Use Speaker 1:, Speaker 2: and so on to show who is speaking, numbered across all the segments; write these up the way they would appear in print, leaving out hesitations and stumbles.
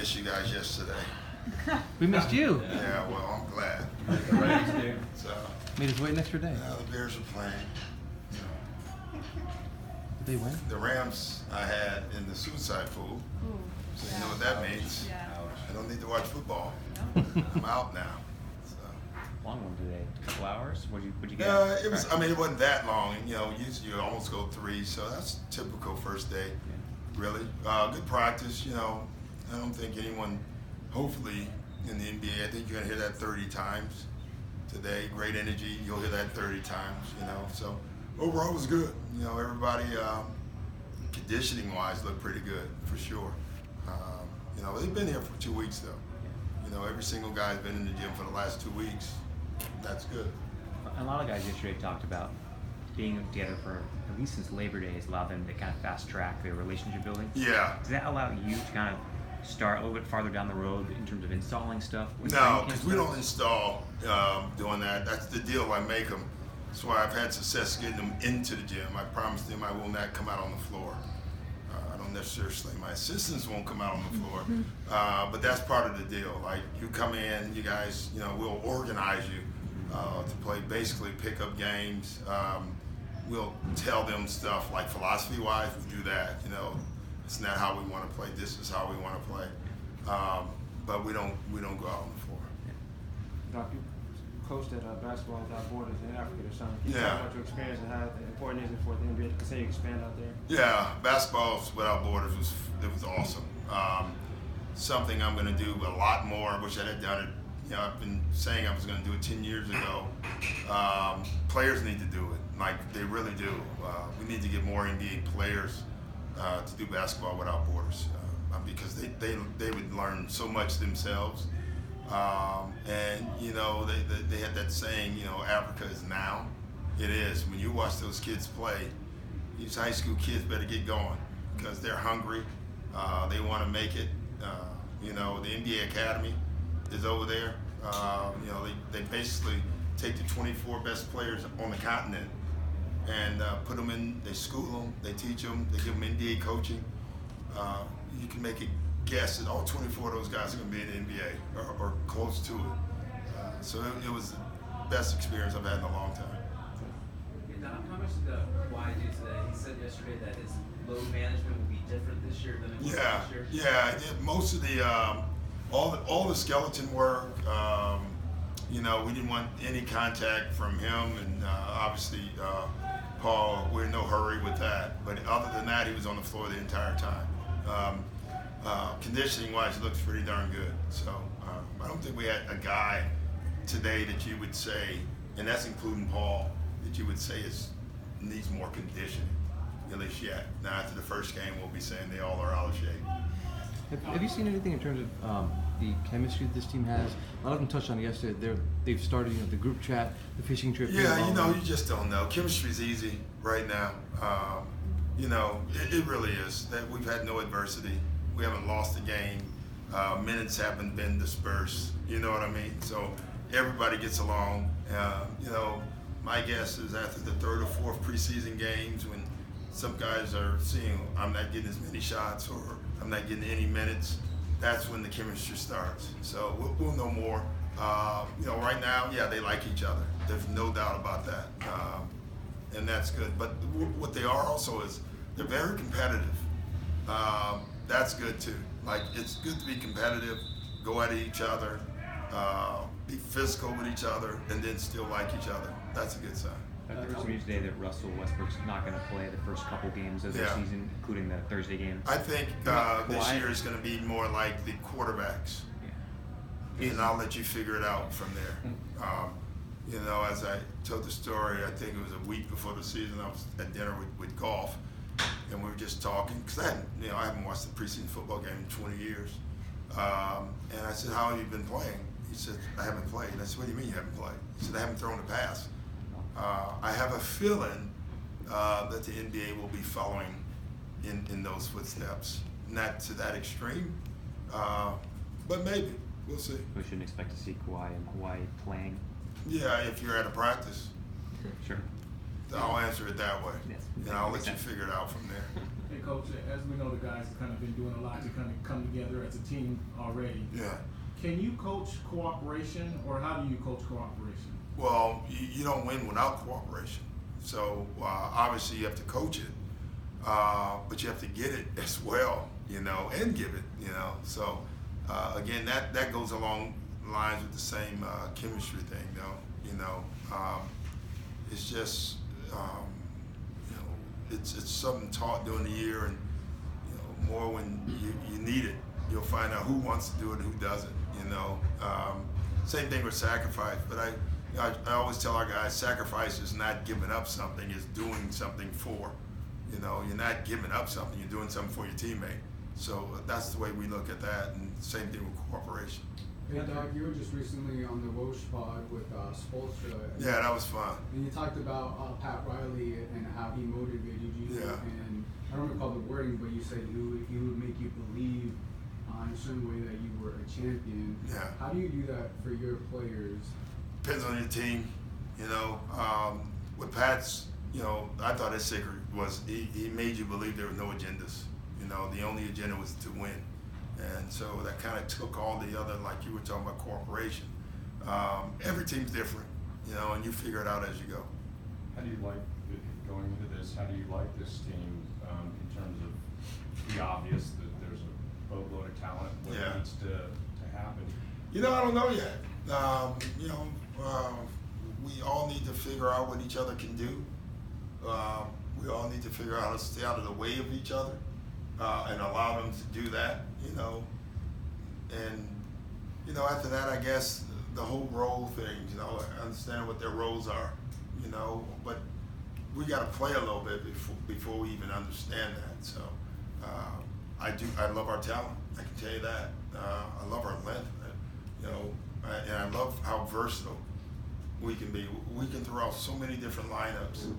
Speaker 1: missed you guys yesterday.
Speaker 2: We missed you.
Speaker 1: Yeah, well, I'm glad. So,
Speaker 2: Made us wait an extra day.
Speaker 1: the Bears are playing.
Speaker 2: Did they win?
Speaker 1: The Rams I had in the suicide pool. So you know what that means.
Speaker 3: Yeah.
Speaker 1: I don't need to watch football.
Speaker 3: No?
Speaker 1: I'm out now. So.
Speaker 4: Long one today. A couple hours. What'd you get?
Speaker 1: It was. I mean, it wasn't that long. You know, usually you almost go 3, so that's typical first day. Really, good practice. You know, I don't think anyone, hopefully, in the NBA, I think you're gonna hear that 30 times today. Great energy. You'll hear that 30 times. You know, so overall it was good. You know, everybody, conditioning-wise, looked pretty good for sure. You know, they've been here for 2 weeks though. You know, every single guy's been in the gym for the last 2 weeks. That's good.
Speaker 4: A lot of guys yesterday talked about being together for at least since Labor Day has allowed them to kind of fast track their relationship building.
Speaker 1: Yeah.
Speaker 4: Does that allow you to kind of start a little bit farther down the road in terms of installing stuff?
Speaker 1: No, because we don't install doing that. That's the deal I make them. That's why I've had success getting them into the gym. I promised them I will not come out on the floor. I don't necessarily say my assistants won't come out on the floor, but that's part of the deal. Like, you come in, you guys, you know, we'll organize you to play basically pickup games. We'll tell them stuff like philosophy-wise, we do that. You know, it's not how we want to play. This is how we want to play. But we don't go out on the floor.
Speaker 5: Doc, you coached at Basketball Without Borders in Africa or something. Can you
Speaker 1: Yeah.
Speaker 5: talk about your experience and how important is it for the NBA to continue to expand out there?
Speaker 1: Yeah, Basketball Without Borders was awesome. Something I'm going to do a lot more. I wish I had done it. You know, I've been saying I was going to do it 10 years ago. Players need to do it, like they really do. We need to get more NBA players to do Basketball Without Borders because they would learn so much themselves. And you know, they had that saying, you know, Africa is now. It is. When you watch those kids play, these high school kids better get going because they're hungry. They want to make it. You know, the NBA Academy is over there. You know, they basically take the 24 best players on the continent and put them in, they school them, they teach them, they give them NBA coaching. You can make a guess that all 24 of those guys are going to be in the NBA or close to it. So it was the best experience I've had in a long time.
Speaker 6: How much did Kawhi do today? He said yesterday that his load management will be different this year than it was last year.
Speaker 1: Yeah. Most of the all the skeleton work. You know, we didn't want any contact from him, and obviously Paul. We're in no hurry with that. But other than that, he was on the floor the entire time. Conditioning-wise, it looks pretty darn good. So I don't think we had a guy today that you would say, and that's including Paul, that you would say needs more conditioning, at least yet. Now, after the first game, we'll be saying they all are out of shape.
Speaker 2: Have you seen anything in terms of the chemistry that this team has? A lot of them touched on it yesterday. They've started, you know, the group chat, the fishing trip.
Speaker 1: Yeah, you know, you just don't know. Chemistry's easy right now. You know, it really is. That we've had no adversity. We haven't lost a game. Minutes haven't been dispersed. You know what I mean? So everybody gets along. You know, my guess is after the 3rd or 4th preseason games, when some guys are seeing I'm not getting as many shots or I'm not getting any minutes, that's when the chemistry starts. So we'll know more. You know, right now, yeah, they like each other. There's no doubt about that. And that's good. But what they are also is they're very competitive. That's good too. Like, it's good to be competitive, go at each other, be physical with each other, and then still like each other. That's a good sign.
Speaker 4: There was news today that Russell Westbrook's not going to play the first couple games of the season, including the Thursday game.
Speaker 1: I think this year is going to be more like the quarterbacks. Yeah. And I'll let you figure it out from there. You know, as I told the story, I think it was a week before the season, I was at dinner with Golf, and we were just talking, because I haven't watched a preseason football game in 20 years. And I said, how have you been playing? He said, I haven't played. And I said, what do you mean you haven't played? He said, I haven't thrown a pass. I have a feeling that the NBA will be following in those footsteps. Not to that extreme, but maybe. We'll see.
Speaker 4: We shouldn't expect to see Kawhi and Hawaii playing.
Speaker 1: Yeah, if you're at a practice.
Speaker 4: Sure.
Speaker 1: I'll answer it that way.
Speaker 4: Yes.
Speaker 1: And I'll let you figure it out from there.
Speaker 3: Hey, Coach, as we know, the guys have kind of been doing a lot to kind of come together as a team already.
Speaker 1: Yeah.
Speaker 3: Can you coach cooperation, or how do you coach cooperation?
Speaker 1: Well, you don't win without cooperation. So obviously you have to coach it, but you have to get it as well, you know, and give it, you know. So again, that goes along lines with the same chemistry thing, though. You know, it's just you know, it's something taught during the year, and you know, more when you need it, you'll find out who wants to do it and who doesn't. You know, same thing with sacrifice. But I always tell our guys, sacrifice is not giving up something; it's doing something for. You know, you're not giving up something; you're doing something for your teammate. So that's the way we look at that, and same thing with cooperation.
Speaker 7: Hey Doc, you were just recently on the Woj pod with Spoelstra.
Speaker 1: Yeah, that was fun.
Speaker 7: And you talked about Pat Riley and how he motivated you.
Speaker 1: Yeah.
Speaker 7: And I don't recall the wording, but you said he would make you believe in a certain way that you were a champion.
Speaker 1: Yeah.
Speaker 7: How do you do that for your players?
Speaker 1: Depends on your team. You know, with Pat's, you know, I thought his secret was he made you believe there were no agendas. You know, the only agenda was to win. And so that kind of took all the other, like you were talking about, cooperation. Every team's different, you know, and you figure it out as you go.
Speaker 8: How do you like, going into this, how do you like this team in terms of the obvious that there's a boatload of talent? What needs to happen?
Speaker 1: You know, I don't know yet. You know, we all need to figure out what each other can do. We all need to figure out how to stay out of the way of each other and allow them to do that, you know. And, you know, after that, I guess the whole role thing, you know, understand what their roles are, you know, but we got to play a little bit before we even understand that. So I love our talent. I can tell you that. I love our length, you know, and I love how versatile we can be. We can throw out so many different lineups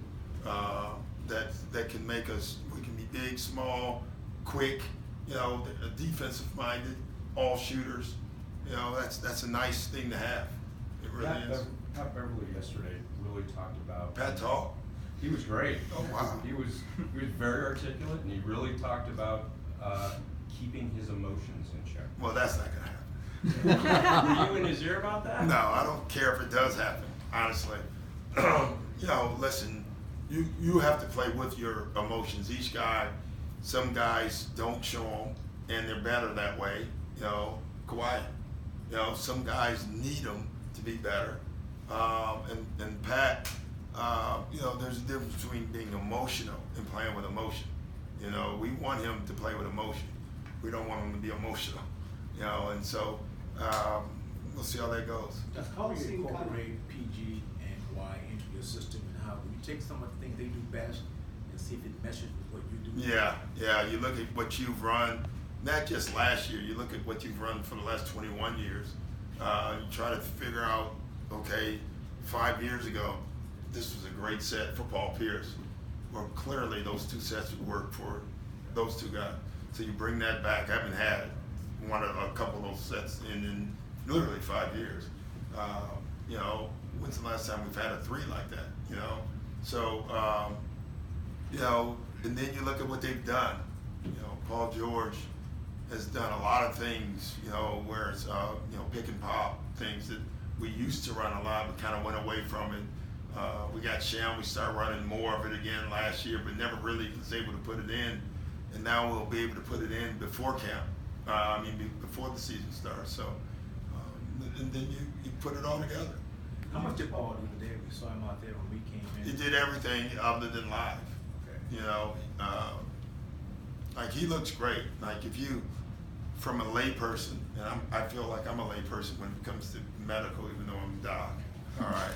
Speaker 1: that can make us. We can be big, small, quick. You know, defensive minded, all shooters. You know, that's a nice thing to have. It really is.
Speaker 8: Pat Beverly yesterday really talked about.
Speaker 1: Pat talk.
Speaker 8: He was great.
Speaker 1: Oh wow.
Speaker 8: He was very articulate, and he really talked about keeping his emotions in check.
Speaker 1: Well, that's not gonna happen.
Speaker 4: Were you in his ear about that?
Speaker 1: No, I don't care if it does happen. Honestly, you know, listen, you have to play with your emotions. Each guy, some guys don't show them, and they're better that way. You know, Kawhi. You know, some guys need them to be better. And Pat, you know, there's a difference between being emotional and playing with emotion. You know, we want him to play with emotion. We don't want him to be emotional. You know, and so we'll see how that goes.
Speaker 9: How do you incorporate PG and Kawhi into your system, and how do you take some of the things they do best and see if it meshes with what you do?
Speaker 1: Yeah. You look at what you've run, not just last year. You look at what you've run for the last 21 years. You try to figure out, okay, 5 years ago, this was a great set for Paul Pierce. Well, clearly those two sets would work for those two guys. So you bring that back. I haven't had a couple of those sets in literally 5 years. You know, when's the last time we've had a three like that? You know, so you know, and then you look at what they've done. You know, Paul George has done a lot of things. You know, where it's you know, pick and pop things that we used to run a lot, but kind of went away from it. We got Sham. We started running more of it again last year, but never really was able to put it in. And now we'll be able to put it in before camp. Before the season starts. So, and then you put it all together.
Speaker 9: How much did Paul do today? We saw him out there when we came in.
Speaker 1: He did everything other than live.
Speaker 9: Okay.
Speaker 1: You know, like he looks great. Like if you, from a lay person, and I feel like I'm a lay person when it comes to medical, even though I'm a doc. All right.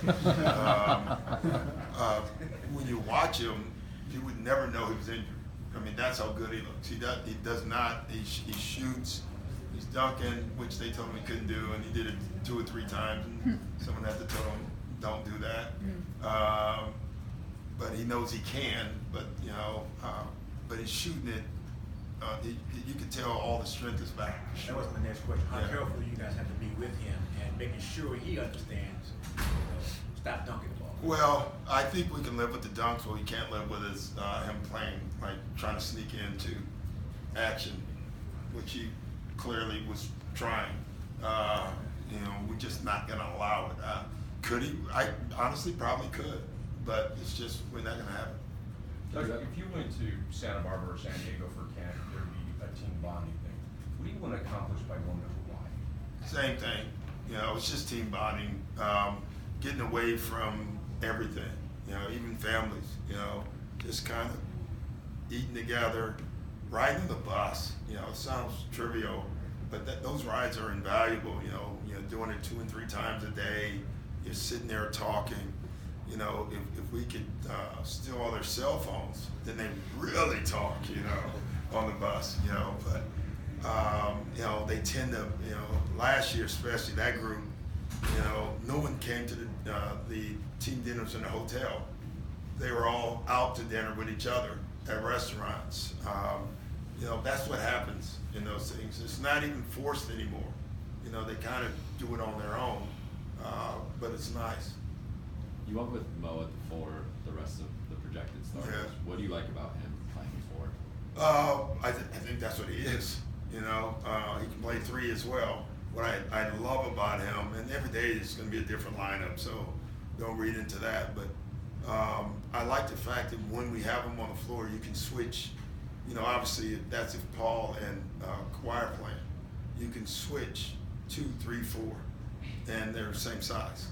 Speaker 1: When you watch him, you would never know he was injured. I mean, that's how good he looks. He does not. He shoots. He's dunking, which they told him he couldn't do, and he did it 2 or 3 times. And someone had to tell him, "Don't do that." But he knows he can. But you know, but he's shooting it. You can tell all the strength is back.
Speaker 9: That was my next question. How careful you guys have to be with him, and and making sure he understands, stop dunking the ball?
Speaker 1: Well, I think we can live with the dunks. What we can't live with is him playing, like trying to sneak into action, which he clearly was trying. We're just not going to allow it. Could he? I honestly probably could, but it's just, we're not going to have it.
Speaker 8: Doug, if you went to Santa Barbara or San Diego for camp, there'd be a team bonding thing. What do you want to accomplish by going to Hawaii?
Speaker 1: Same thing. It's just team bonding, getting away from everything, even families, just kind of eating together, riding the bus. It sounds trivial, but those rides are invaluable, doing it 2 and 3 times a day. You're sitting there talking. If we could steal all their cell phones, then they really talk, on the bus, but they tend to, last year especially, that group, no one came to the team dinners in the hotel. They were all out to dinner with each other at restaurants. That's what happens in those things. It's not even forced anymore. They kind of do it on their own, but it's nice.
Speaker 10: You went with Mo at the 4, the rest of the projected starters.
Speaker 1: Yeah.
Speaker 10: What do you like about him playing the 4?
Speaker 1: I think that's what he is. He can play 3 as well. What I love about him, and every day it's going to be a different lineup, so don't read into that. But I like the fact that when we have him on the floor, you can switch. Obviously that's if Paul and Kawhi are playing. You can switch 2, 3, 4, and they're the same size.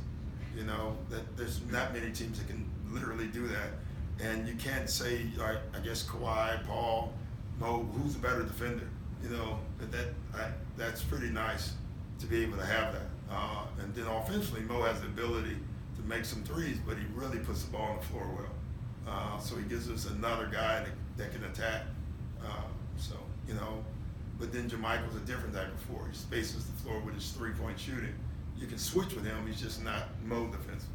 Speaker 1: That there's not many teams that can literally do that, and you can't say, I guess Kawhi, Paul, Mo, who's the better defender? That's pretty nice to be able to have that. And then offensively, Mo has the ability to make some threes, but he really puts the ball on the floor well. So he gives us another guy that can attack. But then Jermichael's a different type of four. He spaces the floor with his 3-point shooting. You can switch with him. He's just not Mo defensive.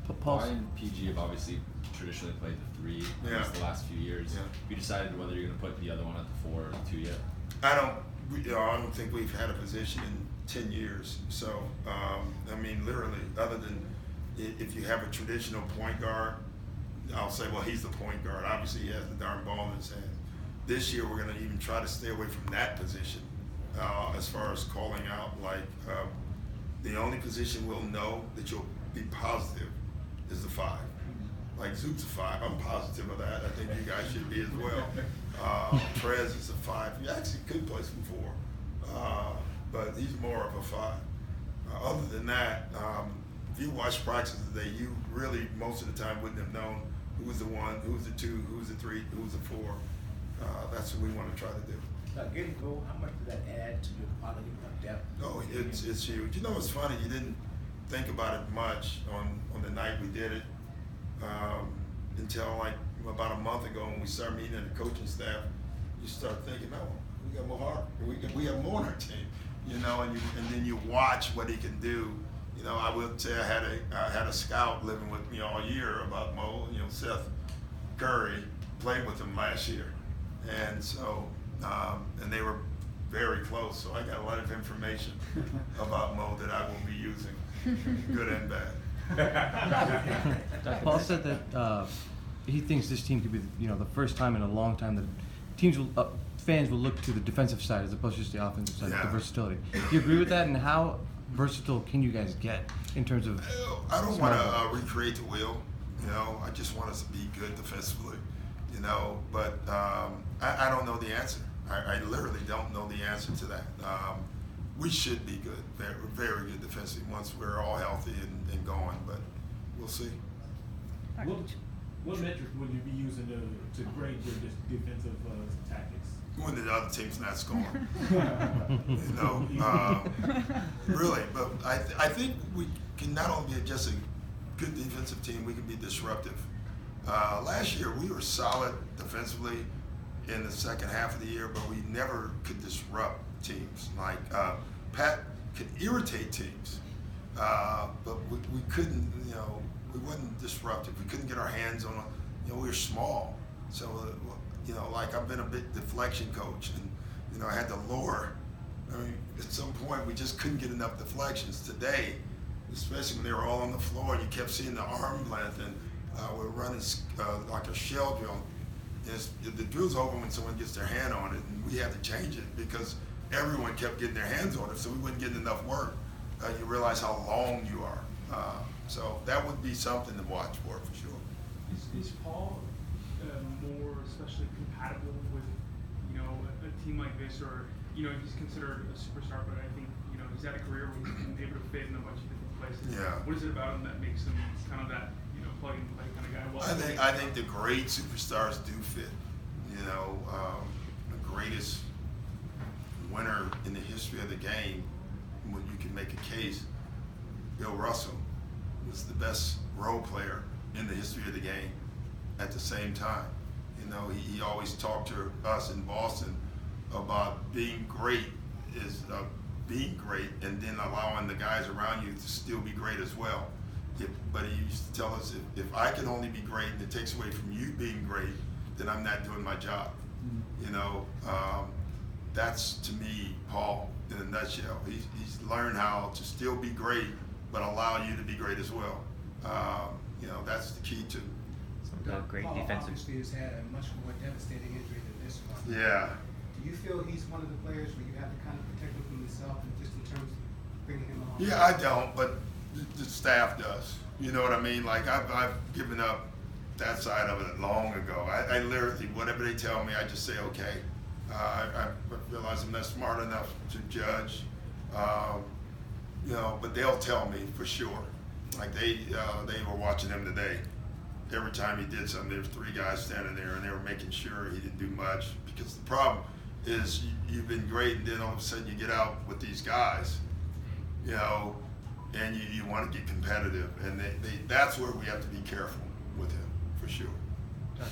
Speaker 10: Kawhi and PG have obviously traditionally played the 3 at least the last few years. Yeah. Have you decided whether you're going to put the other one at the 4 or the 2 yet?
Speaker 1: I don't think we've had a position in 10 years. So, literally, other than if you have a traditional point guard, I'll say, well, he's the point guard. Obviously, he has the darn ball in his hands. This year, we're going to even try to stay away from that position as far as calling out. The only position we'll know that you'll be positive is the 5. Like Zoop's a 5. I'm positive of that. I think you guys should be as well. Trez is a 5. You actually could play some 4, but he's more of a 5. Other than that, if you watch practice today, you really most of the time wouldn't have known who was the 1, who was the 2, who was the 3, who was the 4. That's what we want to try to do.
Speaker 9: Now, getting goal, how much did that add to your quality of depth?
Speaker 1: Oh, it's huge. It's funny, you didn't think about it much on the night we did it until about a month ago when we started meeting the coaching staff. You start thinking, oh, we got more heart. We have more on our team, and then you watch what he can do. I will say I had a scout living with me all year about Mo. Seth Curry played with him last year, and so and they were very close. So I got a lot of information about Mo that I will be using, good and bad.
Speaker 2: Paul said that he thinks this team could be, the first time in a long time that fans will look to the defensive side as opposed to just the offensive side, the versatility. Do you agree with that? And how versatile can you guys get in terms of?
Speaker 1: I don't want to recreate the wheel. I just want us to be good defensively. But I don't know the answer. I literally don't know the answer to that. We should be good, very, very good defensively once we're all healthy and going, but we'll see.
Speaker 3: What metric would you be using to grade your defensive tactics?
Speaker 1: When the other team's not scoring. Really, but I think we can not only be just a good defensive team, we can be disruptive. Last year, we were solid defensively in the second half of the year, but we never could disrupt teams. Pat could irritate teams, but we couldn't, we wasn't disruptive. We couldn't get our hands on them. We were small. So, I've been a bit deflection coach, and, I had to lure I mean, at some point we just couldn't get enough deflections. Today, especially when they were all on the floor and you kept seeing the arm length, and we're running like a shell drill. The drill's over when someone gets their hand on it, and we had to change it because everyone kept getting their hands on it, so we wasn't getting enough work. You realize how long you are. So that would be something to watch for sure.
Speaker 11: Is Paul more especially compatible with, you know, a team like this, or, you know, he's considered a superstar, but I think, you know, he's had a career where he's been able to fit in a bunch of different places.
Speaker 1: Yeah.
Speaker 11: What is it about him that makes him kind of that, you know, plug and play kind of guy? Well,
Speaker 1: I think the great superstars do fit. You know, the greatest winner in the history of the game, when you can make a case, Bill Russell was the best role player in the history of the game at the same time. You know, he always talked to us in Boston about being great is being great and then allowing the guys around you to still be great as well. But he used to tell us, if I can only be great and it takes away from you being great, then I'm not doing my job. You know, that's to me Paul in a nutshell. He's learned how to still be great, but allow you to be great as well. You know, that's the key to.
Speaker 4: Some great
Speaker 7: Paul
Speaker 4: defensive.
Speaker 7: obviously has had a much more devastating injury than this one.
Speaker 1: Yeah.
Speaker 7: Do you feel he's one of the players where you have to kind of protect him from yourself, and just in terms of bringing him along?
Speaker 1: Yeah, I don't, but the staff does. You know what I mean? Like I've given up that side of it long ago. I literally, whatever they tell me, I just say okay. I realize I'm not smart enough to judge. You know, but they'll tell me for sure. Like they were watching him today. Every time he did something, there was 3 guys standing there, and they were making sure he didn't do much. Because the problem is you've been great, and then all of a sudden you get out with these guys, you know, and you want to get competitive, and that's where we have to be careful with him for sure.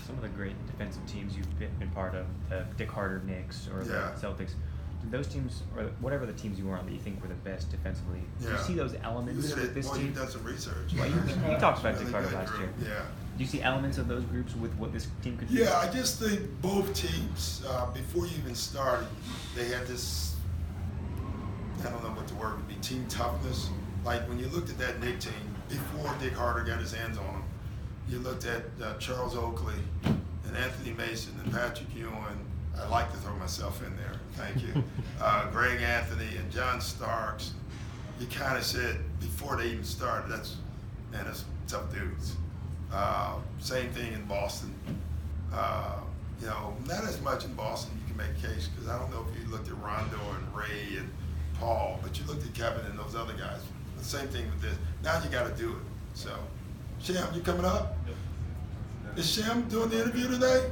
Speaker 4: Some of the great defensive teams you've been part of, the Dick Harder Knicks or the Celtics, did those teams, or whatever the teams you were on that you think were the best defensively, do you see those elements with this team?
Speaker 1: You've done some research.
Speaker 4: Well, you talked about
Speaker 1: really
Speaker 4: Dick Harder last year.
Speaker 1: Yeah.
Speaker 4: Do you see elements of those groups with what this team could do?
Speaker 1: Yeah, I just think both teams, before you even started, they had this, I don't know what the word would be, team toughness. Like when you looked at that Knick team, before Dick Harder got his hands on them, you looked at Charles Oakley and Anthony Mason and Patrick Ewing. I like to throw myself in there, thank you. Greg Anthony and John Starks. You kind of said, before they even started, that's tough dudes. Same thing in Boston. You know, not as much in Boston you can make a case, because I don't know if you looked at Rondo and Ray and Paul, but you looked at Kevin and those other guys. The same thing with this. Now you got to do it. So, Sham, you coming up? Is Sham doing the interview today?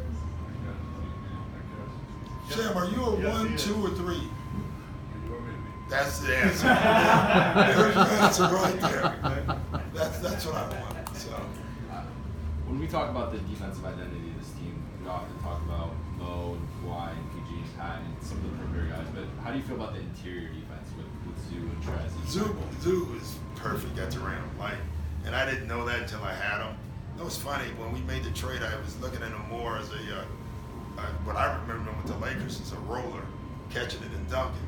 Speaker 1: Sham, are you a 1, 2, or 3? That's the answer. There's your answer right there. That's what I want. So.
Speaker 10: When we talk about the defensive identity of this team, we often talk about Mo and Kawhi and PG and Pat and some of the perimeter guys, but how do you feel about the interior defense with Zoo and Trez?
Speaker 1: Zoo is perfect at the rim. Like, and I didn't know that until I had him. It was funny, when we made the trade, I was looking at him more as what I remember him with the Lakers as a roller, catching it and dunking.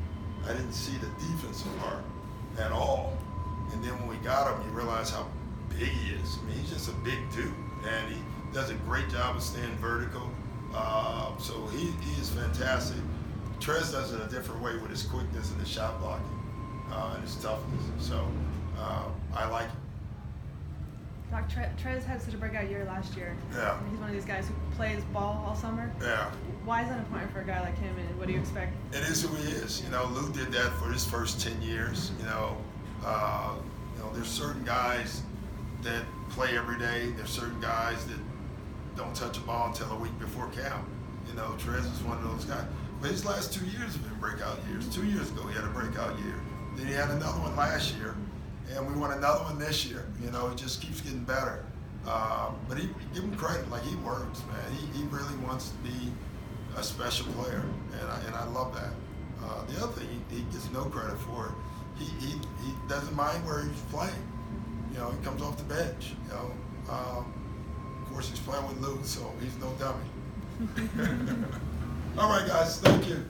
Speaker 1: I didn't see the defensive part at all. And then when we got him, you realize how big he is. I mean, he's just a big dude, and he does a great job of staying vertical. So he is fantastic. Trez does it a different way with his quickness and his shot blocking and his toughness. So I like it.
Speaker 12: Doc, Trez had such a breakout year last year.
Speaker 1: Yeah.
Speaker 12: And he's one of these guys who plays ball all summer.
Speaker 1: Yeah.
Speaker 12: Why is that important for a guy like him, and what do you expect?
Speaker 1: It is who he is. You know, Lou did that for his first 10 years. You know, there's certain guys that play every day. There's certain guys that don't touch a ball until a week before camp. You know, Trez is one of those guys. But his last 2 years have been breakout years. 2 years ago, he had a breakout year. Then he had another one last year. And we won another one this year. You know, it just keeps getting better. But give him credit, like he works, man. He really wants to be a special player, and I love that. The other thing he gets no credit for, he doesn't mind where he's playing. You know, he comes off the bench. You know, of course he's playing with Lou, so he's no dummy. All right, guys, thank you.